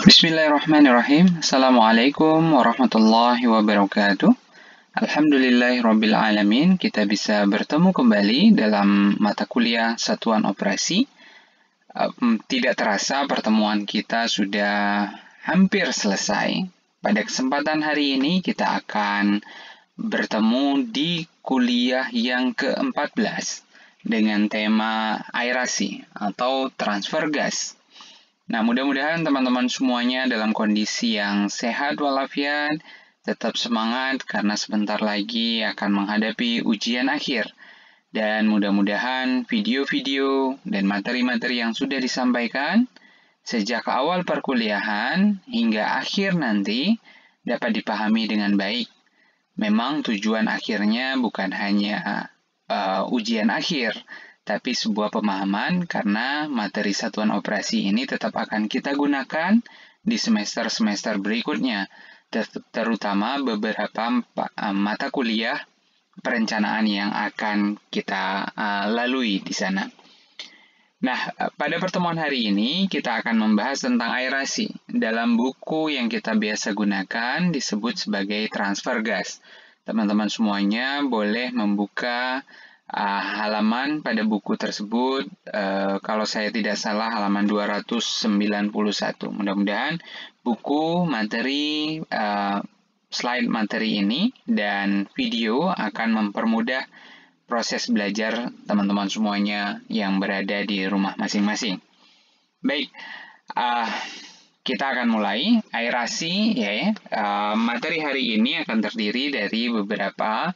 Bismillahirrahmanirrahim. Assalamualaikum warahmatullahi wabarakatuh. Alhamdulillahirabbil alamin, kita bisa bertemu kembali dalam mata kuliah satuan operasi. Tidak terasa pertemuan kita sudah hampir selesai. Pada kesempatan hari ini kita akan bertemu di kuliah yang ke-14 dengan tema aerasi atau transfer gas. Nah, mudah-mudahan teman-teman semuanya dalam kondisi yang sehat walafiat, tetap semangat karena sebentar lagi akan menghadapi ujian akhir. Dan mudah-mudahan video-video dan materi-materi yang sudah disampaikan sejak awal perkuliahan hingga akhir nanti dapat dipahami dengan baik. Memang tujuan akhirnya bukan hanya ujian akhir, tapi sebuah pemahaman karena materi satuan operasi ini tetap akan kita gunakan di semester-semester berikutnya, terutama beberapa mata kuliah perencanaan yang akan kita lalui di sana. Nah, pada pertemuan hari ini kita akan membahas tentang aerasi. Dalam buku yang kita biasa gunakan disebut sebagai transfer gas. Teman-teman semuanya boleh membuka halaman pada buku tersebut, kalau saya tidak salah halaman 291. Mudah-mudahan buku materi, slide materi ini dan video akan mempermudah proses belajar teman-teman semuanya yang berada di rumah masing-masing. Baik, kita akan mulai aerasi ya. Materi hari ini akan terdiri dari beberapa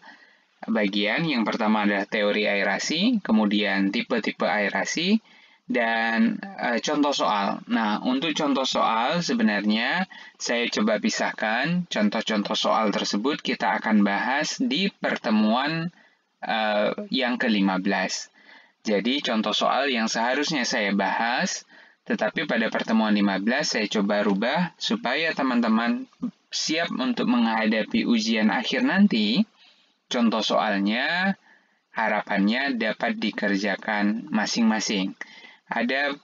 bagian. Yang pertama adalah teori aerasi, kemudian tipe-tipe aerasi, dan contoh soal. Nah, untuk contoh soal sebenarnya saya coba pisahkan. Contoh-contoh soal tersebut kita akan bahas di pertemuan yang ke-15. Jadi, contoh soal yang seharusnya saya bahas, tetapi pada pertemuan 15 saya coba rubah supaya teman-teman siap untuk menghadapi ujian akhir nanti. Contoh soalnya, harapannya dapat dikerjakan masing-masing. Ada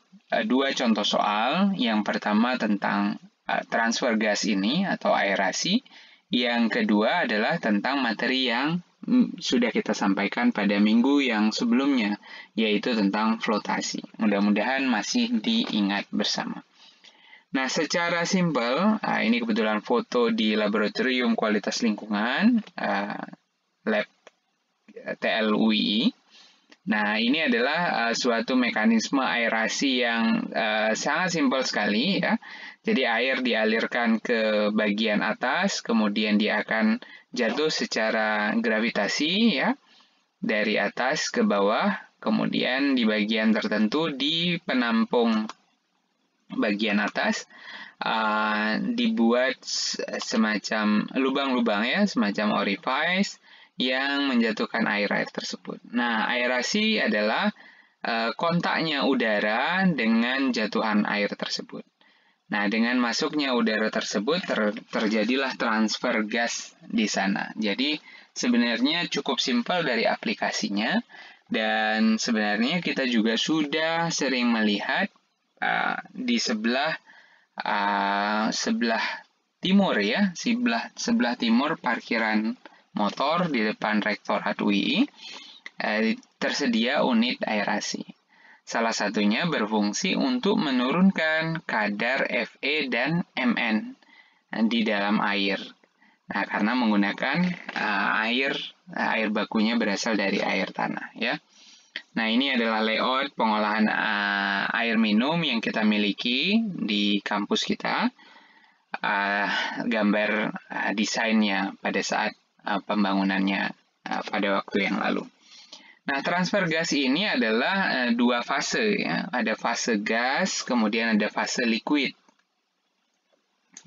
dua contoh soal. Yang pertama tentang transfer gas ini atau aerasi. Yang kedua adalah tentang materi yang sudah kita sampaikan pada minggu yang sebelumnya, yaitu tentang flotasi. Mudah-mudahan masih diingat bersama. Nah, secara simpel, ini kebetulan foto di Laboratorium Kualitas Lingkungan, Lab TLUI. Nah, ini adalah suatu mekanisme aerasi yang sangat simpel sekali ya. Jadi air dialirkan ke bagian atas, kemudian dia akan jatuh secara gravitasi ya dari atas ke bawah, kemudian di bagian tertentu di penampung bagian atas dibuat semacam lubang-lubang ya, semacam orifice yang menjatuhkan air-air tersebut. Nah, aerasi adalah kontaknya udara dengan jatuhan air tersebut. Nah, dengan masuknya udara tersebut terjadilah transfer gas di sana. Jadi, sebenarnya cukup simpel dari aplikasinya, dan sebenarnya kita juga sudah sering melihat di sebelah timur ya, sebelah timur parkiran motor di depan Rektorat UI, tersedia unit aerasi. Salah satunya berfungsi untuk menurunkan kadar Fe dan Mn di dalam air. Nah, karena menggunakan air bakunya berasal dari air tanah ya. Nah, ini adalah layout pengolahan air minum yang kita miliki di kampus kita. Gambar desainnya pada saat pembangunannya pada waktu yang lalu. Nah, transfer gas ini adalah dua fase ya. Ada fase gas, kemudian ada fase liquid.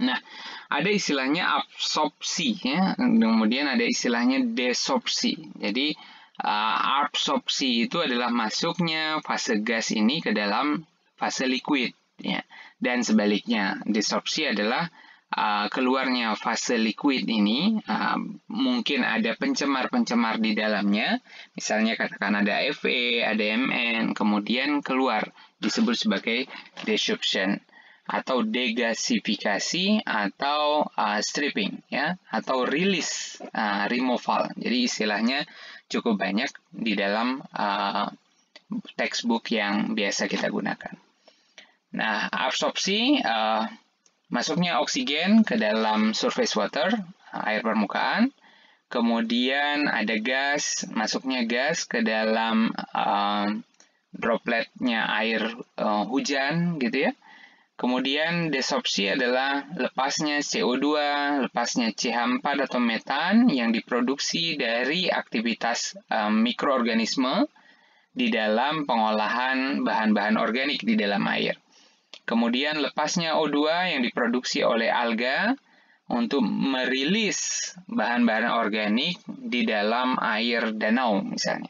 Nah, ada istilahnya absorpsi ya, kemudian ada istilahnya desorpsi. Jadi absorpsi itu adalah masuknya fase gas ini ke dalam fase liquid ya. Dan sebaliknya, desorpsi adalah keluarnya fase liquid ini, mungkin ada pencemar-pencemar di dalamnya, misalnya katakan ada Fe, ada Mn, kemudian keluar, disebut sebagai desorption. atau degasifikasi atau stripping ya, atau release removal. Jadi istilahnya cukup banyak di dalam textbook yang biasa kita gunakan. Nah, absorpsi masuknya oksigen ke dalam surface water, air permukaan. Kemudian ada gas, masuknya gas ke dalam dropletnya air hujan gitu ya. Kemudian desorpsi adalah lepasnya CO2, lepasnya CH4 atau metan yang diproduksi dari aktivitas mikroorganisme di dalam pengolahan bahan-bahan organik di dalam air. Kemudian lepasnya O2 yang diproduksi oleh alga untuk merilis bahan-bahan organik di dalam air danau misalnya.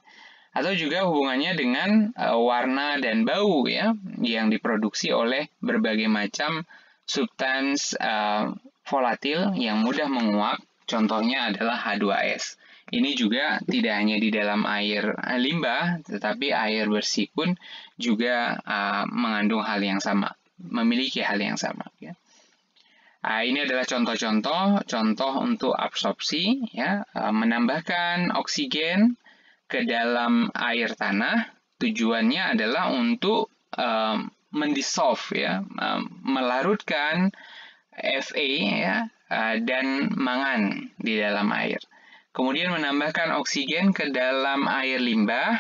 Atau juga hubungannya dengan warna dan bau ya, yang diproduksi oleh berbagai macam substans volatil yang mudah menguap, contohnya adalah H2S. Ini juga tidak hanya di dalam air limbah, tetapi air bersih pun juga mengandung hal yang sama, memiliki hal yang sama ya. Ini adalah contoh untuk absorpsi ya, menambahkan oksigen ke dalam air tanah, tujuannya adalah untuk mendissolve ya, melarutkan Fa ya, dan mangan di dalam air. Kemudian menambahkan oksigen ke dalam air limbah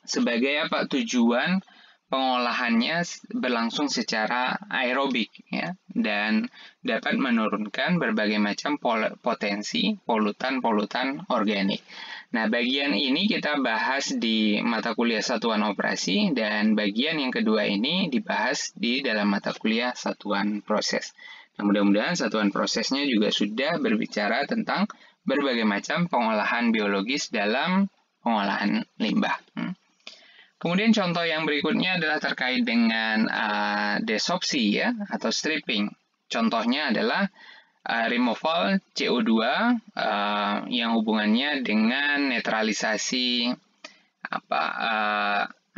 sebagai apa? Tujuan pengolahannya berlangsung secara aerobik ya, dan dapat menurunkan berbagai macam potensi polutan-polutan organik. Nah, bagian ini kita bahas di mata kuliah satuan operasi, dan bagian yang kedua ini dibahas di dalam mata kuliah satuan proses. Nah, mudah-mudahan satuan prosesnya juga sudah berbicara tentang berbagai macam pengolahan biologis dalam pengolahan limbah. Kemudian contoh yang berikutnya adalah terkait dengan desorpsi ya, atau stripping. Contohnya adalah removal CO2 yang hubungannya dengan netralisasi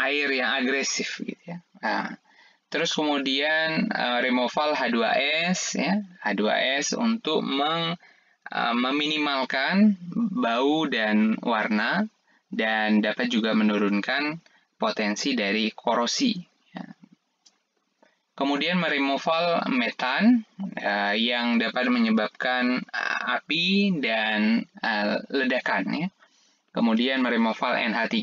air yang agresif gitu ya. Terus kemudian removal H2S ya, H2S untuk meminimalkan bau dan warna, dan dapat juga menurunkan potensi dari korosi. Kemudian meremoval metan yang dapat menyebabkan api dan ledakan ya. Kemudian meremoval NH3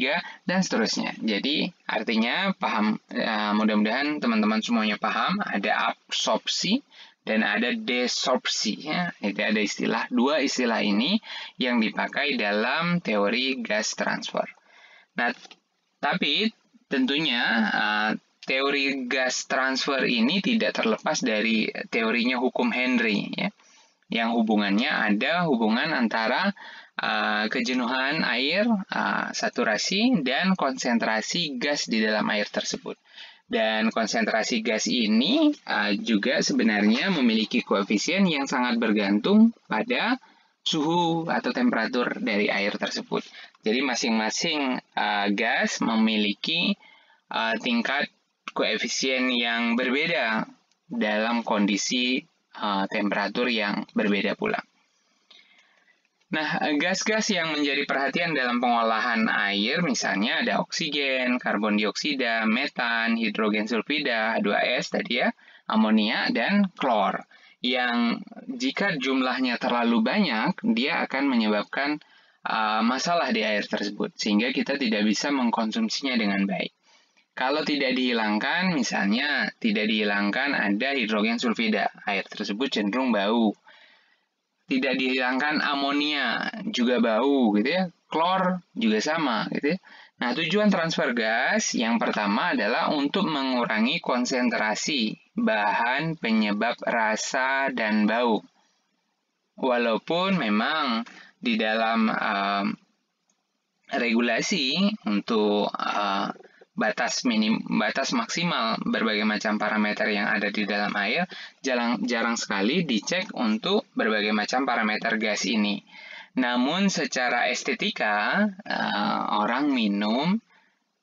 dan seterusnya. Jadi artinya paham, mudah-mudahan teman-teman semuanya paham, ada absorpsi dan ada desorpsi ya. Itu ada dua istilah ini yang dipakai dalam teori gas transfer. Nah, tapi tentunya teori gas transfer ini tidak terlepas dari teorinya hukum Henry ya, yang hubungannya ada hubungan antara kejenuhan air, saturasi, dan konsentrasi gas di dalam air tersebut. Dan konsentrasi gas ini juga sebenarnya memiliki koefisien yang sangat bergantung pada suhu atau temperatur dari air tersebut. Jadi masing-masing gas memiliki tingkat koefisien yang berbeda dalam kondisi temperatur yang berbeda pula. Nah, gas-gas yang menjadi perhatian dalam pengolahan air misalnya ada oksigen, karbon dioksida, metan, hidrogen sulfida, H2S tadi ya, amonia, dan klor. Yang jika jumlahnya terlalu banyak, dia akan menyebabkan masalah di air tersebut, sehingga kita tidak bisa mengkonsumsinya dengan baik. Kalau tidak dihilangkan, misalnya tidak dihilangkan ada hidrogen sulfida, air tersebut cenderung bau. Tidak dihilangkan amonia, juga bau gitu ya. Klor juga sama gitu ya. Nah, tujuan transfer gas yang pertama adalah untuk mengurangi konsentrasi bahan penyebab rasa dan bau. Walaupun memang di dalam regulasi untuk batas maksimal berbagai macam parameter yang ada di dalam air jarang sekali dicek untuk berbagai macam parameter gas ini. Namun secara estetika orang minum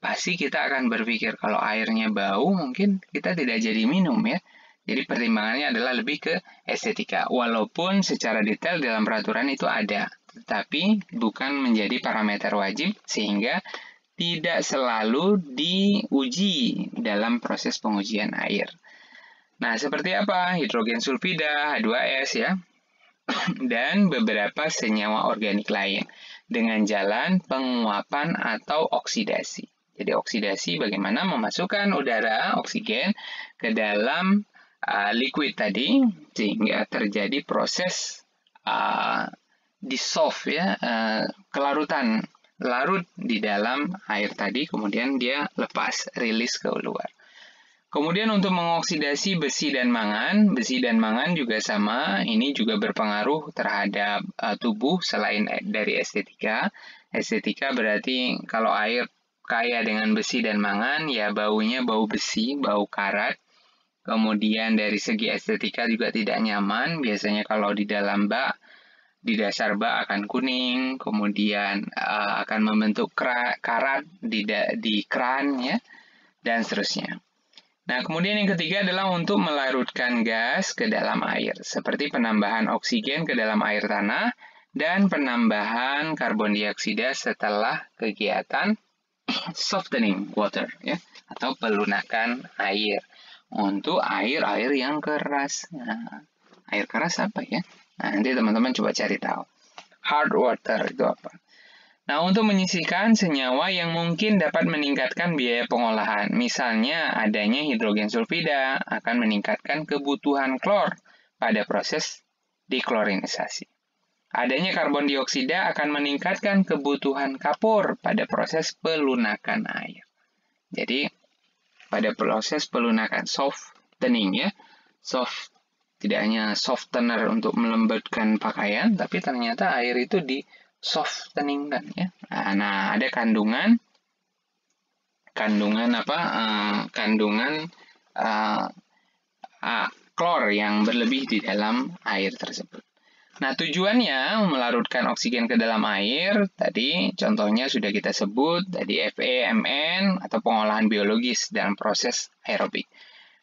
pasti kita akan berpikir kalau airnya bau mungkin kita tidak jadi minum ya. Jadi pertimbangannya adalah lebih ke estetika. Walaupun secara detail dalam peraturan itu ada, tetapi bukan menjadi parameter wajib sehingga tidak selalu diuji dalam proses pengujian air. Nah, seperti apa? Hidrogen sulfida, H2S ya, dan beberapa senyawa organik lain dengan jalan penguapan atau oksidasi. Jadi oksidasi bagaimana memasukkan udara, oksigen ke dalam liquid tadi sehingga terjadi proses dissolve ya, kelarutan, larut di dalam air tadi, kemudian dia lepas, rilis ke luar. Kemudian untuk mengoksidasi besi dan mangan juga sama, ini juga berpengaruh terhadap tubuh selain dari estetika. Estetika berarti kalau air kaya dengan besi dan mangan, ya baunya bau besi, bau karat. Kemudian dari segi estetika juga tidak nyaman, biasanya kalau di dalam bak, di dasar bak akan kuning, kemudian akan membentuk karat di kran ya, dan seterusnya. Nah, kemudian yang ketiga adalah untuk melarutkan gas ke dalam air, seperti penambahan oksigen ke dalam air tanah dan penambahan karbon dioksida setelah kegiatan softening water ya, atau pelunakan air untuk air-air yang keras. Nah, air keras apa ya? Nah, nanti teman-teman coba cari tahu. Hard water itu apa? Nah, untuk menyisihkan senyawa yang mungkin dapat meningkatkan biaya pengolahan, misalnya adanya hidrogen sulfida akan meningkatkan kebutuhan klor pada proses deklorinisasi. Adanya karbon dioksida akan meningkatkan kebutuhan kapur pada proses pelunakan air. Jadi, pada proses pelunakan softening ya, tidak hanya softener untuk melembutkan pakaian, tapi ternyata air itu di softening kan ya. Nah, ada kandungan klor yang berlebih di dalam air tersebut. Nah, tujuannya melarutkan oksigen ke dalam air, tadi contohnya sudah kita sebut, tadi FeMN atau pengolahan biologis dalam proses aerobik.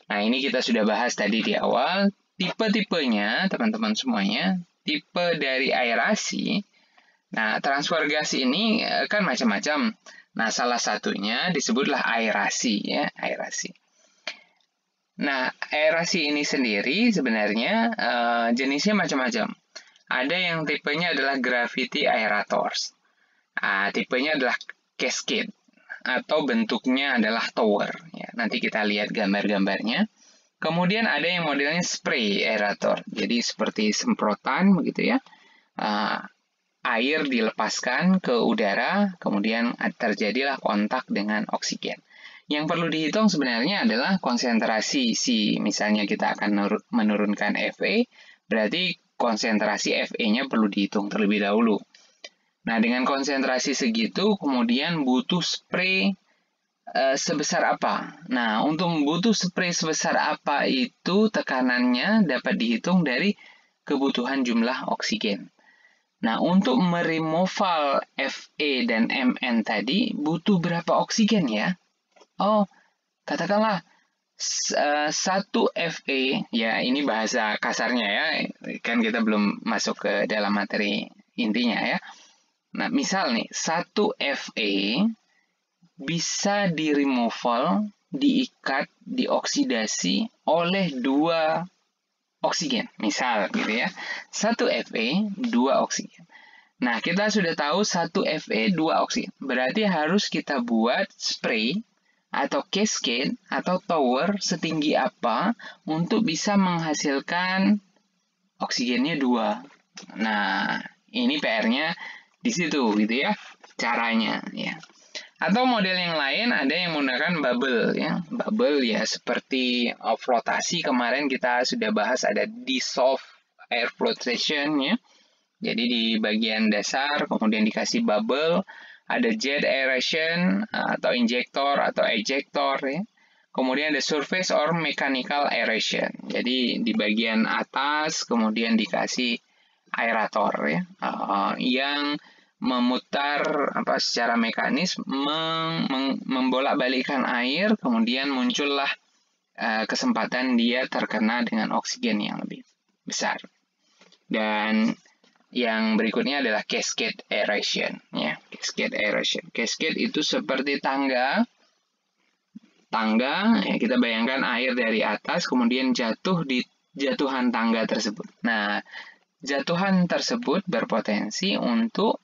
Nah, ini kita sudah bahas tadi di awal, tipe-tipenya, teman-teman semuanya, tipe dari aerasi. Nah, transfer gas ini kan macam-macam. Nah, salah satunya disebutlah aerasi, ya, aerasi. Nah, aerasi ini sendiri sebenarnya jenisnya macam-macam. Ada yang tipenya adalah gravity aerators. Tipenya adalah cascade atau bentuknya adalah tower. Ya, nanti kita lihat gambar-gambarnya. Kemudian ada yang modelnya spray aerator. Jadi seperti semprotan begitu ya. Air dilepaskan ke udara, kemudian terjadilah kontak dengan oksigen. Yang perlu dihitung sebenarnya adalah konsentrasi misalnya kita akan menurunkan Fe, berarti konsentrasi Fe-nya perlu dihitung terlebih dahulu. Nah, dengan konsentrasi segitu, kemudian butuh spray sebesar apa? Nah, untuk butuh spray sebesar apa itu tekanannya dapat dihitung dari kebutuhan jumlah oksigen. Nah, untuk meremoval Fe dan Mn tadi butuh berapa oksigen ya? Oh, katakanlah 1 Fe, ya ini bahasa kasarnya ya, kan kita belum masuk ke dalam materi intinya ya. Nah, misal nih, 1 Fe bisa diremoval, diikat, dioksidasi oleh 2 oksigen, misal gitu ya. 1 Fe, 2 oksigen. Nah, kita sudah tahu 1 Fe, 2 oksigen. Berarti harus kita buat spray atau cascade atau tower setinggi apa untuk bisa menghasilkan oksigennya 2. Nah, ini PR-nya di situ gitu ya, caranya ya. Atau model yang lain ada yang menggunakan bubble ya. Bubble ya seperti flotasi, kemarin kita sudah bahas ada dissolve air flotation ya. Jadi di bagian dasar kemudian dikasih bubble, ada jet aeration atau injektor atau ejector ya. Kemudian ada surface or mechanical aeration. Jadi di bagian atas kemudian dikasih aerator ya, yang memutar secara mekanis membolak-balikkan air, kemudian muncullah kesempatan dia terkena dengan oksigen yang lebih besar. Dan yang berikutnya adalah cascade aeration, ya. Cascade aeration. Cascade itu seperti tangga, ya, kita bayangkan air dari atas kemudian jatuh di jatuhan tangga tersebut. Nah, jatuhan tersebut berpotensi untuk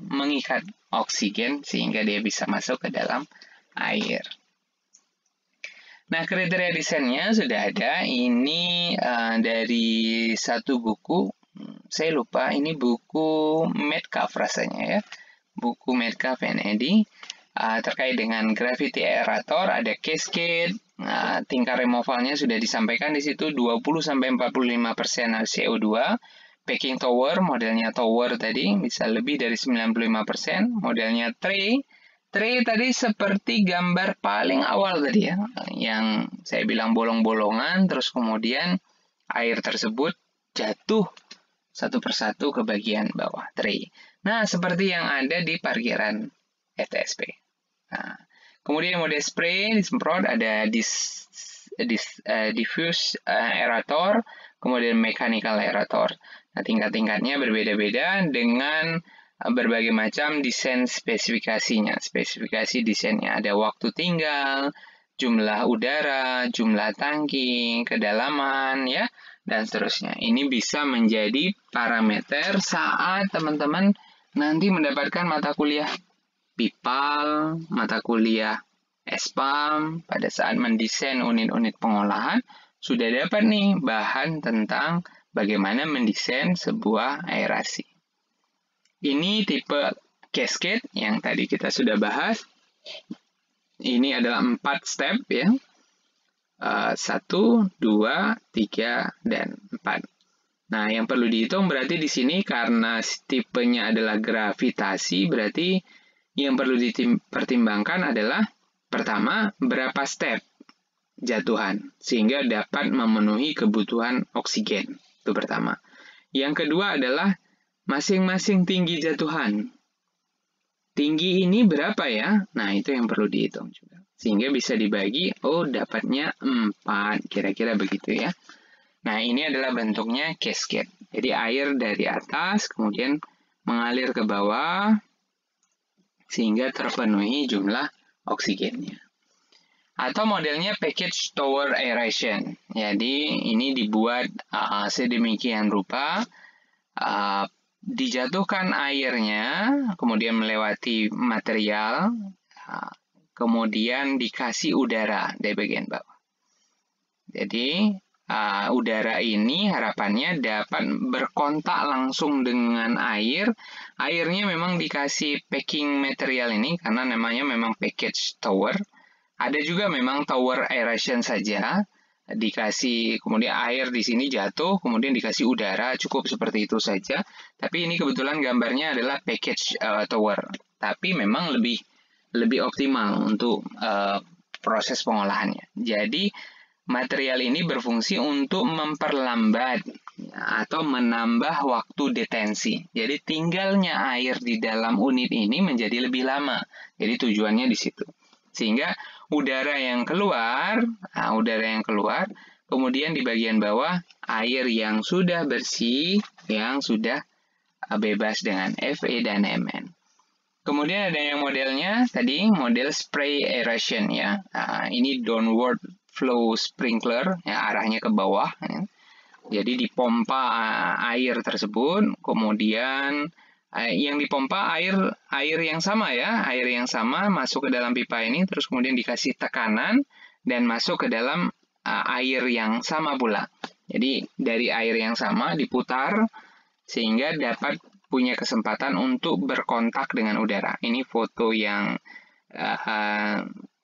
mengikat oksigen sehingga dia bisa masuk ke dalam air. Nah, kriteria desainnya sudah ada. Ini dari satu buku, saya lupa, ini buku Metcalf rasanya ya. Buku Metcalf and Eddy terkait dengan gravity aerator, ada cascade. Tingkat removalnya sudah disampaikan di situ 20-45% CO2. Packing tower, modelnya tower tadi bisa lebih dari 95%. Modelnya tray tadi seperti gambar paling awal tadi ya, yang saya bilang bolong-bolongan, terus kemudian air tersebut jatuh satu persatu ke bagian bawah tray. Nah, seperti yang ada di parkiran FTSP. Nah, kemudian model spray, disemprot, ada diffuse aerator, kemudian mechanical aerator. Nah, tingkat-tingkatnya berbeda-beda dengan berbagai macam desain spesifikasinya. Spesifikasi desainnya ada waktu tinggal, jumlah udara, jumlah tangki, kedalaman, ya, dan seterusnya. Ini bisa menjadi parameter saat teman-teman nanti mendapatkan mata kuliah PIPAL, mata kuliah SPAM, pada saat mendesain unit-unit pengolahan, sudah dapat nih bahan tentang bagaimana mendesain sebuah aerasi. Ini tipe cascade yang tadi kita sudah bahas. Ini adalah 4 step ya. 1, 2, 3, dan 4. Nah, yang perlu dihitung berarti di sini karena tipenya adalah gravitasi, berarti yang perlu dipertimbangkan adalah pertama, berapa step jatuhan sehingga dapat memenuhi kebutuhan oksigen. Itu pertama. Yang kedua adalah masing-masing tinggi jatuhan. Tinggi ini berapa ya? Nah, itu yang perlu dihitung juga. Sehingga bisa dibagi, dapatnya 4. Kira-kira begitu ya. Nah, ini adalah bentuknya cascade. Jadi, air dari atas, kemudian mengalir ke bawah, sehingga terpenuhi jumlah oksigennya. Atau modelnya package tower aeration. Jadi, ini dibuat sedemikian rupa, dijatuhkan airnya, kemudian melewati material, kemudian dikasih udara dari bagian bawah. Jadi, udara ini harapannya dapat berkontak langsung dengan air. Airnya memang dikasih packing material ini, karena namanya memang package tower. Ada juga memang tower aeration saja, dikasih kemudian air di sini jatuh, kemudian dikasih udara, cukup seperti itu saja. Tapi ini kebetulan gambarnya adalah package tower, tapi memang lebih optimal untuk proses pengolahannya. Jadi material ini berfungsi untuk memperlambat atau menambah waktu detensi. Jadi tinggalnya air di dalam unit ini menjadi lebih lama. Jadi tujuannya di situ. Sehingga udara yang keluar, kemudian di bagian bawah air yang sudah bersih, yang sudah bebas dengan Fe dan Mn. Kemudian ada yang modelnya tadi, model spray aeration ya. Ini downward flow sprinkler, ya, arahnya ke bawah. Ya. Jadi dipompa air tersebut, kemudian yang dipompa air yang sama ya, air yang sama masuk ke dalam pipa ini, terus kemudian dikasih tekanan dan masuk ke dalam air yang sama pula. Jadi dari air yang sama diputar sehingga dapat punya kesempatan untuk berkontak dengan udara. Ini foto yang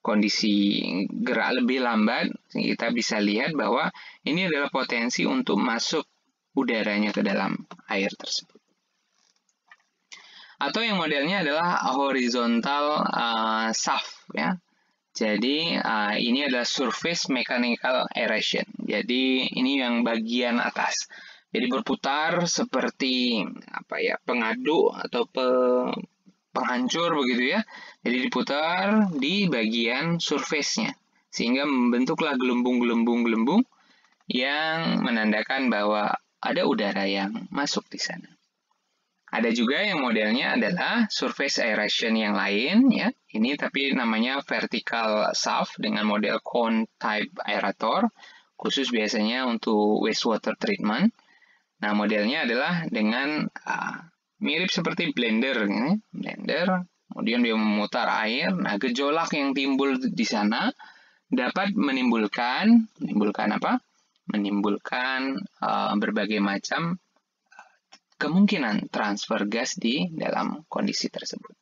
kondisi gerak lebih lambat, kita bisa lihat bahwa ini adalah potensi untuk masuk udaranya ke dalam air tersebut. Atau yang modelnya adalah horizontal shaft ya. Jadi ini adalah surface mechanical aeration. Jadi ini yang bagian atas. Jadi berputar seperti pengaduk atau penghancur begitu ya. Jadi diputar di bagian surface-nya sehingga membentuklah gelembung-gelembung yang menandakan bahwa ada udara yang masuk di sana. Ada juga yang modelnya adalah surface aeration yang lain ya. Ini tapi namanya vertical shaft dengan model cone type aerator, khusus biasanya untuk wastewater treatment. Nah, modelnya adalah dengan mirip seperti blender ini, blender, kemudian dia memutar air. Nah, gejolak yang timbul di sana dapat menimbulkan apa? Menimbulkan berbagai macam kemungkinan transfer gas di dalam kondisi tersebut.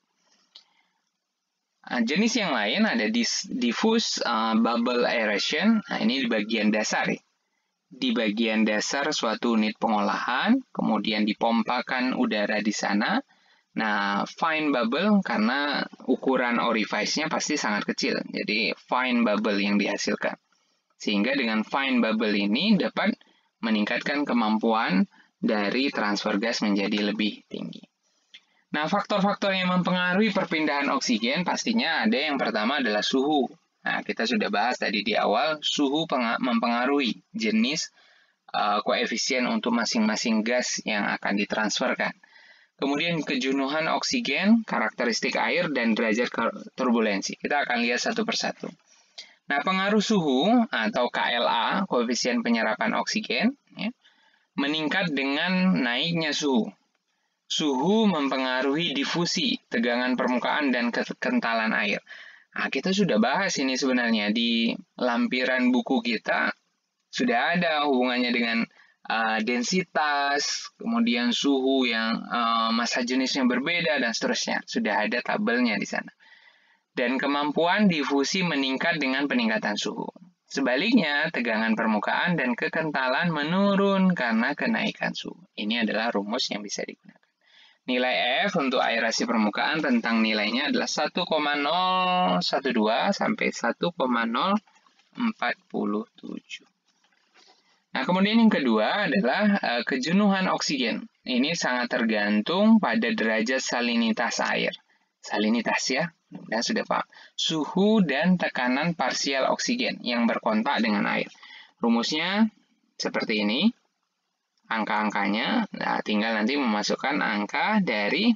Jenis yang lain ada diffuse bubble aeration. Nah, ini di bagian dasar ya. Di bagian dasar suatu unit pengolahan, kemudian dipompakan udara di sana. Nah, fine bubble karena ukuran orifice-nya pasti sangat kecil. Jadi, fine bubble yang dihasilkan. Sehingga dengan fine bubble ini dapat meningkatkan kemampuan dari transfer gas menjadi lebih tinggi. Nah, faktor-faktor yang mempengaruhi perpindahan oksigen pastinya ada yang pertama adalah suhu. Nah, kita sudah bahas tadi di awal, suhu mempengaruhi jenis koefisien untuk masing-masing gas yang akan ditransferkan. Kemudian kejenuhan oksigen, karakteristik air, dan derajat turbulensi. Kita akan lihat satu persatu. Nah, pengaruh suhu atau KLA, koefisien penyerapan oksigen, ya, meningkat dengan naiknya suhu. Suhu mempengaruhi difusi, tegangan permukaan, dan kekentalan air. Nah, kita sudah bahas ini sebenarnya di lampiran buku kita. Sudah ada hubungannya dengan densitas, kemudian suhu yang massa jenisnya berbeda, dan seterusnya. Sudah ada tabelnya di sana. Dan kemampuan difusi meningkat dengan peningkatan suhu. Sebaliknya, tegangan permukaan dan kekentalan menurun karena kenaikan suhu. Ini adalah rumus yang bisa digunakan. Nilai F untuk aerasi permukaan tentang nilainya adalah 1,012 sampai 1,047. Nah, kemudian yang kedua adalah kejenuhan oksigen. Ini sangat tergantung pada derajat salinitas air. Salinitas ya. Dan sudah paham. Suhu dan tekanan parsial oksigen yang berkontak dengan air. Rumusnya seperti ini. Angka-angkanya, nah tinggal nanti memasukkan angka dari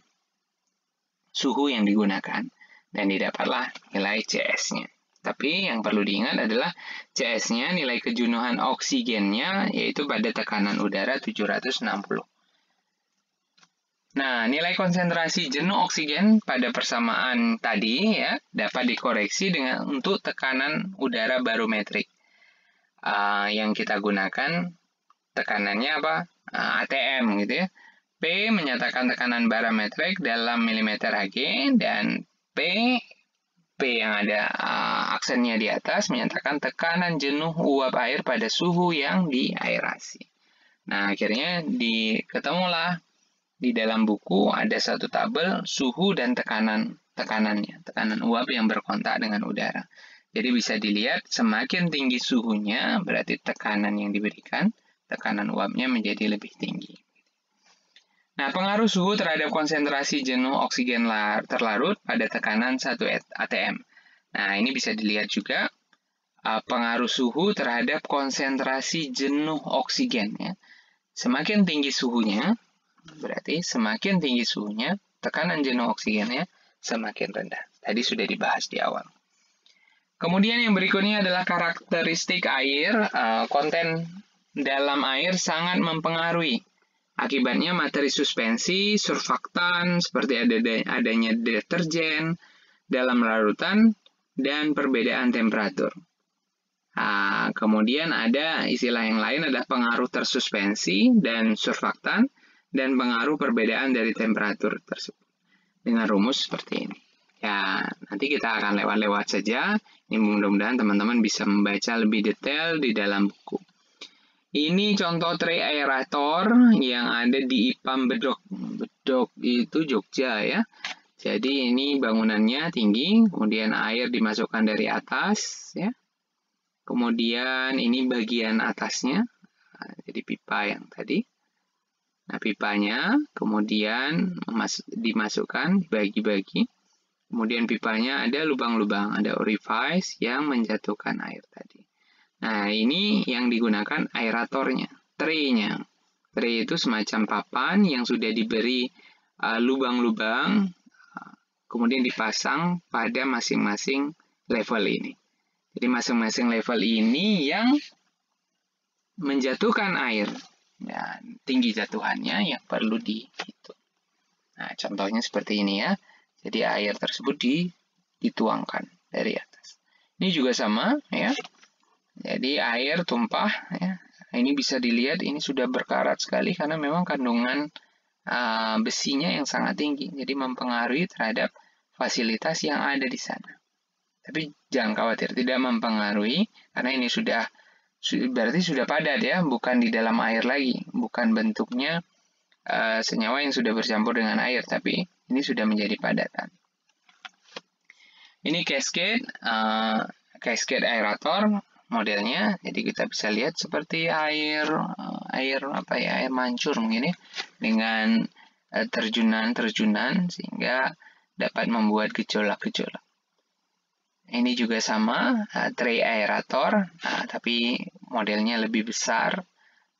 suhu yang digunakan. Dan didapatlah nilai CS-nya. Tapi yang perlu diingat adalah CS-nya, nilai kejenuhan oksigennya, yaitu pada tekanan udara 760. Nah, nilai konsentrasi jenuh oksigen pada persamaan tadi ya dapat dikoreksi dengan untuk tekanan udara barometrik. Yang kita gunakan tekanannya apa? ATM gitu ya. P menyatakan tekanan barometrik dalam milimeter Hg dan P yang ada aksennya di atas menyatakan tekanan jenuh uap air pada suhu yang diaerasi. Nah, akhirnya ketemulah di dalam buku ada satu tabel suhu dan tekanannya, tekanan uap yang berkontak dengan udara. Jadi bisa dilihat semakin tinggi suhunya berarti tekanan yang diberikan, tekanan uapnya menjadi lebih tinggi. Nah, pengaruh suhu terhadap konsentrasi jenuh oksigen terlarut pada tekanan 1 atm. Nah, ini bisa dilihat juga pengaruh suhu terhadap konsentrasi jenuh oksigen ya. Semakin tinggi suhunya, berarti semakin tinggi suhunya, tekanan jenuh oksigennya semakin rendah. Tadi sudah dibahas di awal. Kemudian yang berikutnya adalah karakteristik air. Konten dalam air sangat mempengaruhi. Akibatnya materi suspensi, surfaktan, seperti adanya deterjen dalam larutan, dan perbedaan temperatur. Kemudian ada istilah yang lain adalah pengaruh tersuspensi dan surfaktan, dan pengaruh perbedaan dari temperatur tersebut. Dengan rumus seperti ini. Ya, nanti kita akan lewat-lewat saja. Ini mudah-mudahan teman-teman bisa membaca lebih detail di dalam buku. Ini contoh tray aerator yang ada di IPAM Bedok. Bedok itu Jogja ya. Jadi ini bangunannya tinggi, kemudian air dimasukkan dari atas ya. Kemudian ini bagian atasnya. Jadi pipa yang tadi. Nah, pipanya kemudian dimasukkan, dibagi-bagi. Kemudian pipanya ada lubang-lubang, ada orifice yang menjatuhkan air tadi. Nah, ini yang digunakan aeratornya, tray-nya. Tray itu semacam papan yang sudah diberi lubang-lubang, kemudian dipasang pada masing-masing level ini. Jadi masing-masing level ini yang menjatuhkan air. Ya, tinggi jatuhannya yang perlu dihitung. Nah, contohnya seperti ini ya. Jadi air tersebut dituangkan dari atas. Ini juga sama ya. Jadi air tumpah ya. Ini bisa dilihat ini sudah berkarat sekali karena memang kandungan besinya yang sangat tinggi. Jadi mempengaruhi terhadap fasilitas yang ada di sana. Tapi jangan khawatir, tidak mempengaruhi karena ini berarti sudah padat ya, bukan di dalam air lagi, bukan bentuknya senyawa yang sudah bercampur dengan air, tapi ini sudah menjadi padatan. Ini cascade aerator modelnya, jadi kita bisa lihat seperti air mancur mungkin ya, dengan terjunan-terjunan sehingga dapat membuat gejolak-gejolak. Ini juga sama, tray aerator, tapi modelnya lebih besar.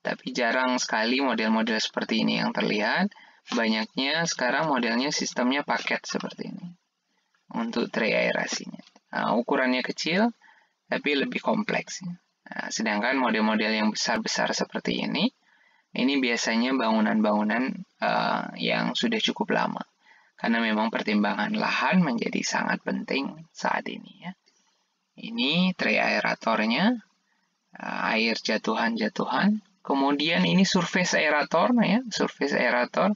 Tapi jarang sekali model-model seperti ini yang terlihat. Banyaknya sekarang modelnya sistemnya paket seperti ini untuk tray aerasinya. Ukurannya kecil, tapi lebih kompleks. Sedangkan model-model yang besar-besar seperti ini biasanya bangunan-bangunan yang sudah cukup lama. Karena memang pertimbangan lahan menjadi sangat penting saat ini ya. Ini tray aeratornya, air jatuhan-jatuhan. Kemudian ini surface aerator ya, surface aerator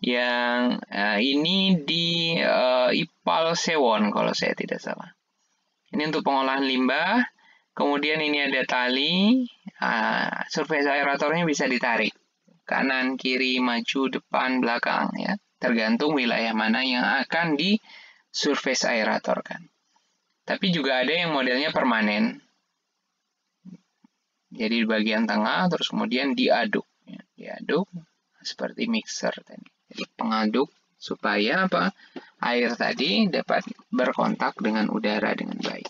yang ini di IPAL Sewon kalau saya tidak salah. Ini untuk pengolahan limbah. Kemudian ini ada tali. Surface aeratornya bisa ditarik kanan, kiri, maju, depan, belakang ya. Tergantung wilayah mana yang akan di surface aeratorkan. Tapi juga ada yang modelnya permanen. Jadi di bagian tengah terus kemudian diaduk. Ya, diaduk seperti mixer tadi. Jadi pengaduk supaya air tadi dapat berkontak dengan udara dengan baik.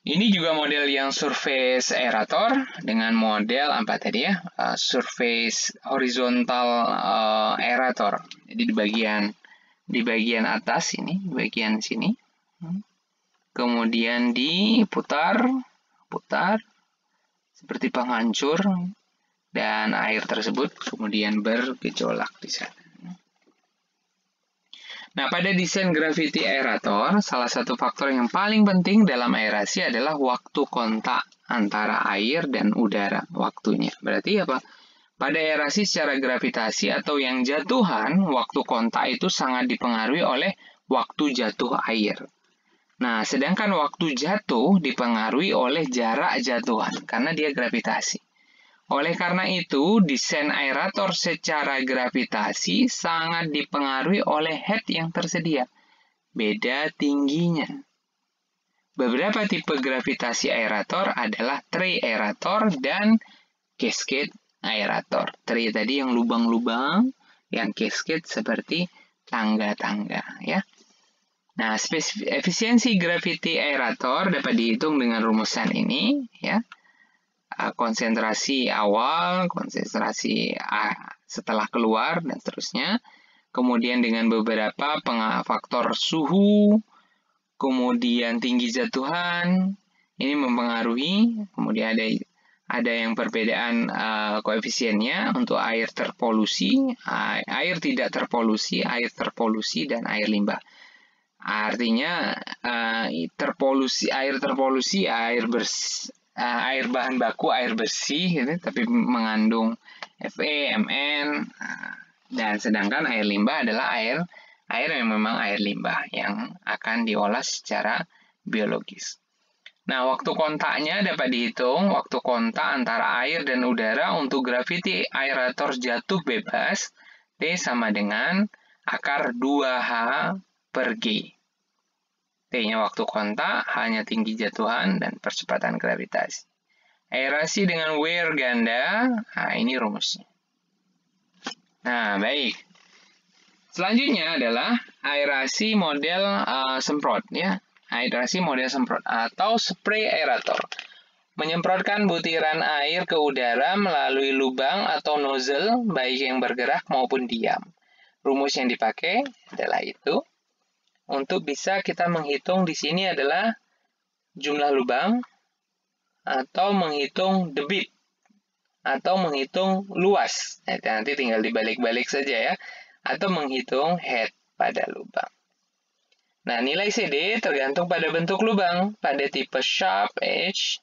Ini juga model yang surface aerator dengan model surface horizontal aerator. Jadi di bagian atas ini, di bagian sini. Kemudian diputar seperti penghancur dan air tersebut kemudian bergejolak di sana. Nah, pada desain gravity aerator, salah satu faktor yang paling penting dalam aerasi adalah waktu kontak antara air dan udara, waktunya. Berarti apa? Pada aerasi secara gravitasi atau yang jatuhan, waktu kontak itu sangat dipengaruhi oleh waktu jatuh air. Nah, sedangkan waktu jatuh dipengaruhi oleh jarak jatuhan, karena dia gravitasi. Oleh karena itu, desain aerator secara gravitasi sangat dipengaruhi oleh head yang tersedia. Beda tingginya. Beberapa tipe gravitasi aerator adalah tray aerator dan cascade aerator. Tray tadi yang lubang-lubang, yang cascade seperti tangga-tangga ya. Nah, efisiensi gravity aerator dapat dihitung dengan rumusan ini ya. Konsentrasi awal, konsentrasi setelah keluar, dan seterusnya. Kemudian dengan beberapa faktor suhu, kemudian tinggi jatuhan, ini mempengaruhi. Kemudian ada yang perbedaan koefisiennya untuk air terpolusi, air tidak terpolusi, air terpolusi, dan air limbah. Artinya air terpolusi, air bahan baku, air bersih, gitu, tapi mengandung Fe, Mn, dan sedangkan air limbah adalah air yang memang air limbah yang akan diolah secara biologis. Nah, waktu kontaknya dapat dihitung, waktu kontak antara air dan udara untuk gravity aerator jatuh bebas, T sama dengan akar 2H per G. T-nya waktu kontak, H-nya tinggi jatuhan, dan percepatan gravitasi. Aerasi dengan wear ganda, nah ini rumusnya. Nah, baik. Selanjutnya adalah aerasi model semprot ya. Aerasi model semprot atau spray aerator. Menyemprotkan butiran air ke udara melalui lubang atau nozzle baik yang bergerak maupun diam. Rumus yang dipakai adalah itu. Untuk bisa kita menghitung di sini adalah jumlah lubang atau menghitung debit atau menghitung luas. Nanti tinggal dibalik-balik saja ya. Atau menghitung head pada lubang. Nah, nilai CD tergantung pada bentuk lubang. Pada tipe sharp edge,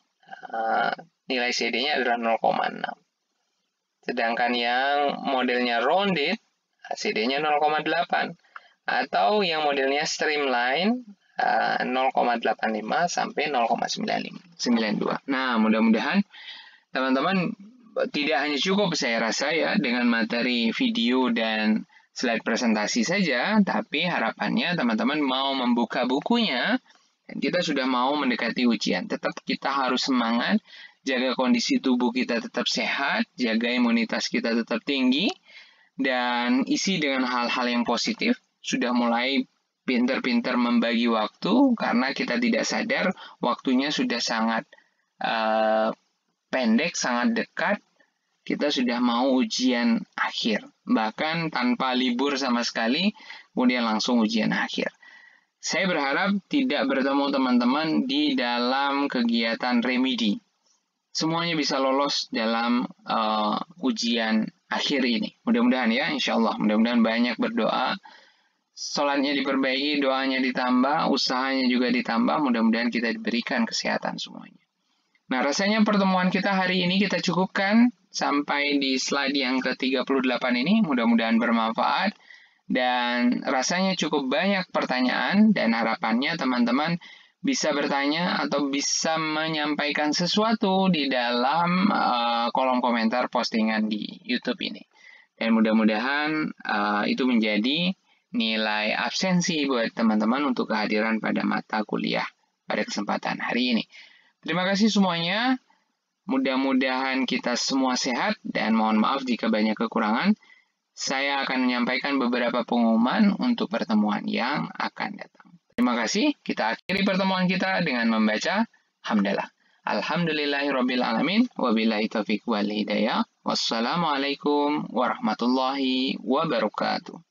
nilai CD-nya adalah 0,6. Sedangkan yang modelnya rounded, CD-nya 0,8. Atau yang modelnya streamline, 0,85 sampai 0,92. Nah, mudah-mudahan teman-teman tidak hanya cukup saya rasa ya dengan materi video dan slide presentasi saja, tapi harapannya teman-teman mau membuka bukunya dan kita sudah mau mendekati ujian. Tetap kita harus semangat, jaga kondisi tubuh kita tetap sehat, jaga imunitas kita tetap tinggi, dan isi dengan hal-hal yang positif. Sudah mulai pintar-pintar membagi waktu karena kita tidak sadar waktunya sudah sangat pendek, sangat dekat, kita sudah mau ujian akhir. Bahkan tanpa libur sama sekali, kemudian langsung ujian akhir. Saya berharap tidak bertemu teman-teman di dalam kegiatan remedi. Semuanya bisa lolos dalam ujian akhir ini. Mudah-mudahan ya, insya Allah. Mudah-mudahan banyak berdoa. Sholatnya diperbaiki, doanya ditambah, usahanya juga ditambah. Mudah-mudahan kita diberikan kesehatan semuanya. Nah, rasanya pertemuan kita hari ini kita cukupkan sampai di slide yang ke-38 ini. Mudah-mudahan bermanfaat. Dan rasanya cukup banyak pertanyaan dan harapannya teman-teman bisa bertanya atau bisa menyampaikan sesuatu di dalam kolom komentar postingan di YouTube ini. Dan mudah-mudahan itu menjadi nilai absensi buat teman-teman untuk kehadiran pada mata kuliah pada kesempatan hari ini. Terima kasih semuanya. Mudah-mudahan kita semua sehat dan mohon maaf jika banyak kekurangan. Saya akan menyampaikan beberapa pengumuman untuk pertemuan yang akan datang. Terima kasih. Kita akhiri pertemuan kita dengan membaca hamdalah. Alhamdulillahirrabbilalamin. Wabillahi taufiq wal hidayah. Wassalamualaikum warahmatullahi wabarakatuh.